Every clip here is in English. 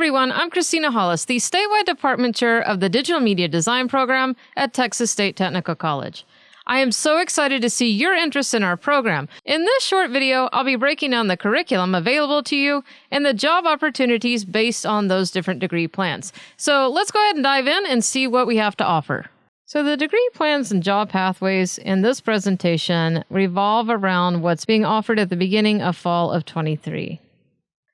everyone, I'm Christina Hollis, the statewide department chair of the Digital Media Design program at Texas State Technical College. I am so excited to see your interest in our program. In this short video, I'll be breaking down the curriculum available to you and the job opportunities based on those different degree plans. So let's go ahead and dive in and see what we have to offer. So the degree plans and job pathways in this presentation revolve around what's being offered at the beginning of fall of 23.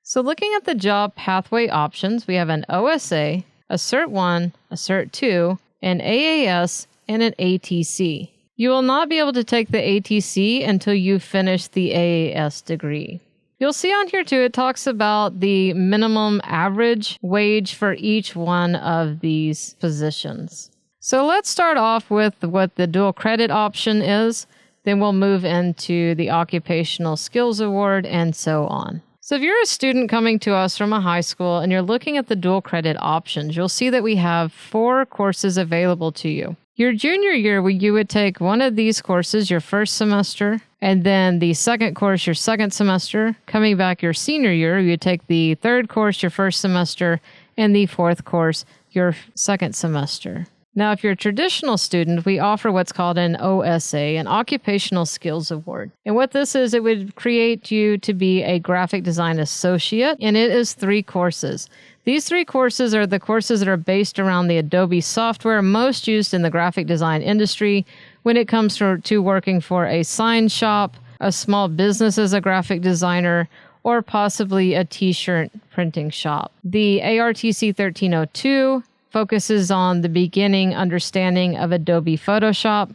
So looking at the job pathway options, we have an OSA, a Cert 1, a Cert 2, an AAS, and an ATC. You will not be able to take the ATC until you finish the AAS degree. You'll see on here too, it talks about the minimum average wage for each one of these positions. So let's start off with what the dual credit option is. Then we'll move into the occupational skills award and so on. So if you're a student coming to us from a high school and you're looking at the dual credit options, you'll see that we have 4 courses available to you. Your junior year, you would take one of these courses your first semester, and then the second course your second semester. Coming back your senior year, you would take the third course your first semester, and the fourth course your second semester. Now, if you're a traditional student, we offer what's called an OSA, an Occupational Skills Award. And what this is, it would create you to be a graphic design associate, and it is 3 courses. These 3 courses are the courses that are based around the Adobe software most used in the graphic design industry when it comes to working for a sign shop, a small business as a graphic designer, or possibly a t-shirt printing shop. The ARTC 1302 focuses on the beginning understanding of Adobe Photoshop.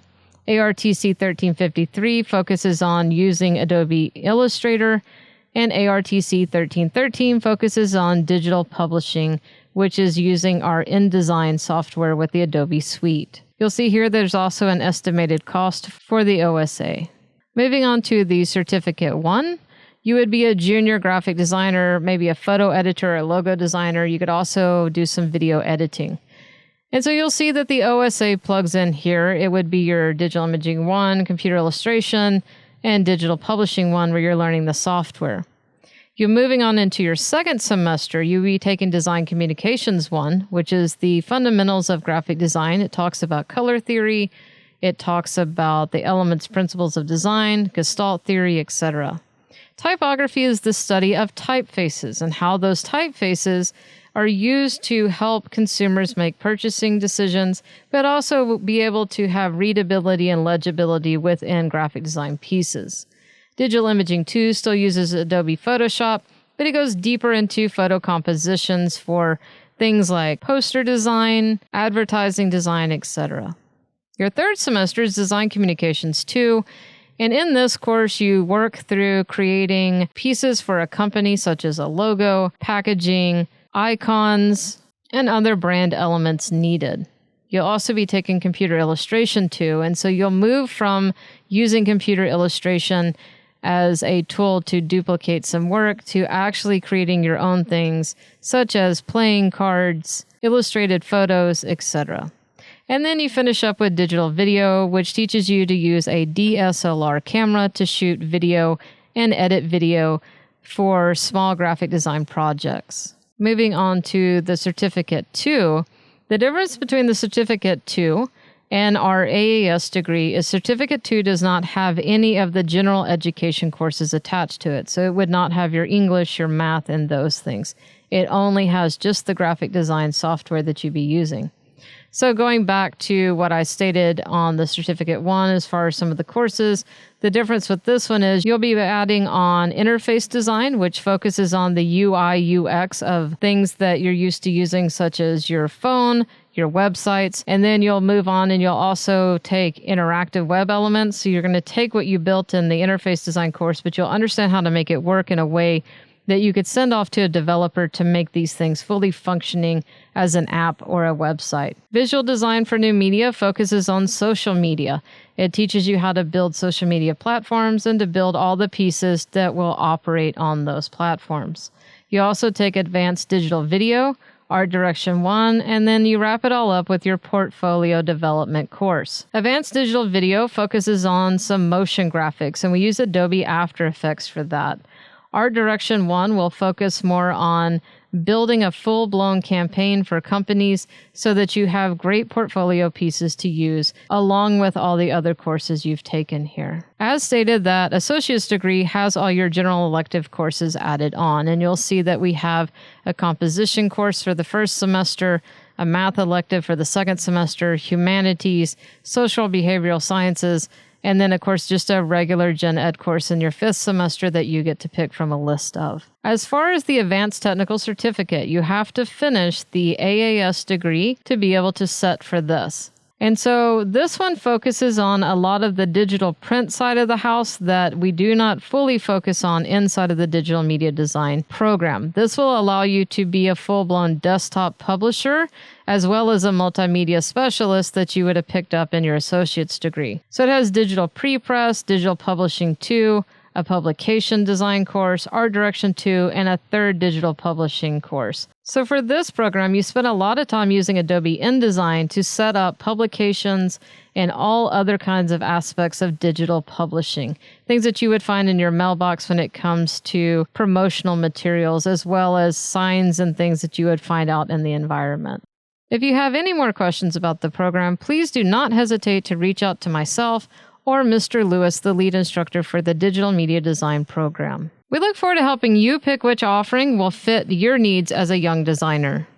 ARTC 1353 focuses on using Adobe Illustrator, and ARTC 1313 focuses on digital publishing, which is using our InDesign software with the Adobe Suite. You'll see here there's also an estimated cost for the OSA. Moving on to the Certificate 1. You would be a junior graphic designer, maybe a photo editor, a logo designer. You could also do some video editing. And so you'll see that the OSA plugs in here. It would be your digital imaging 1, computer illustration, and digital publishing 1 where you're learning the software. You're moving on into your second semester. You'll be taking design communications 1, which is the fundamentals of graphic design. It talks about color theory. It talks about the elements, principles of design, Gestalt theory, etc. Typography is the study of typefaces and how those typefaces are used to help consumers make purchasing decisions, but also be able to have readability and legibility within graphic design pieces. Digital Imaging 2 still uses Adobe Photoshop, but it goes deeper into photo compositions for things like poster design, advertising design, etc. Your third semester is Design Communications 2, and in this course, you work through creating pieces for a company such as a logo, packaging, icons, and other brand elements needed. You'll also be taking computer illustration too, and so you'll move from using computer illustration as a tool to duplicate some work to actually creating your own things, such as playing cards, illustrated photos, etc. And then you finish up with digital video, which teaches you to use a DSLR camera to shoot video and edit video for small graphic design projects. Moving on to the Certificate 2, the difference between the Certificate 2 and our AAS degree is Certificate 2 does not have any of the general education courses attached to it. So it would not have your English, your math, and those things. It only has just the graphic design software that you'd be using. So going back to what I stated on the Certificate 1 as far as some of the courses, the difference with this one is you'll be adding on interface design, which focuses on the UI, UX of things that you're used to using, such as your phone, your websites, and then you'll move on and you'll also take interactive web elements. So you're going to take what you built in the interface design course, but you'll understand how to make it work in a way that you could send off to a developer to make these things fully functioning as an app or a website. Visual design for new media focuses on social media. It teaches you how to build social media platforms and to build all the pieces that will operate on those platforms. You also take advanced digital video, Art Direction 1, and then you wrap it all up with your portfolio development course. Advanced digital video focuses on some motion graphics, and we use Adobe After Effects for that. Art Direction 1 will focus more on building a full-blown campaign for companies so that you have great portfolio pieces to use along with all the other courses you've taken here. As stated, that associate's degree has all your general elective courses added on, and you'll see that we have a composition course for the first semester, a math elective for the second semester, humanities, social behavioral sciences, and then, of course, just a regular gen ed course in your fifth semester that you get to pick from a list of. As far as the advanced technical certificate, you have to finish the AAS degree to be able to set for this. And so this one focuses on a lot of the digital print side of the house that we do not fully focus on inside of the digital media design program. This will allow you to be a full-blown desktop publisher as well as a multimedia specialist that you would have picked up in your associate's degree. So it has digital pre-press, digital publishing 2, a publication design course, art direction 2, and a third digital publishing course. So for this program, you spend a lot of time using Adobe InDesign to set up publications and all other kinds of aspects of digital publishing, things that you would find in your mailbox when it comes to promotional materials, as well as signs and things that you would find out in the environment. If you have any more questions about the program, please do not hesitate to reach out to myself or Mr. Lewis, the lead instructor for the Digital Media Design program. We look forward to helping you pick which offering will fit your needs as a young designer.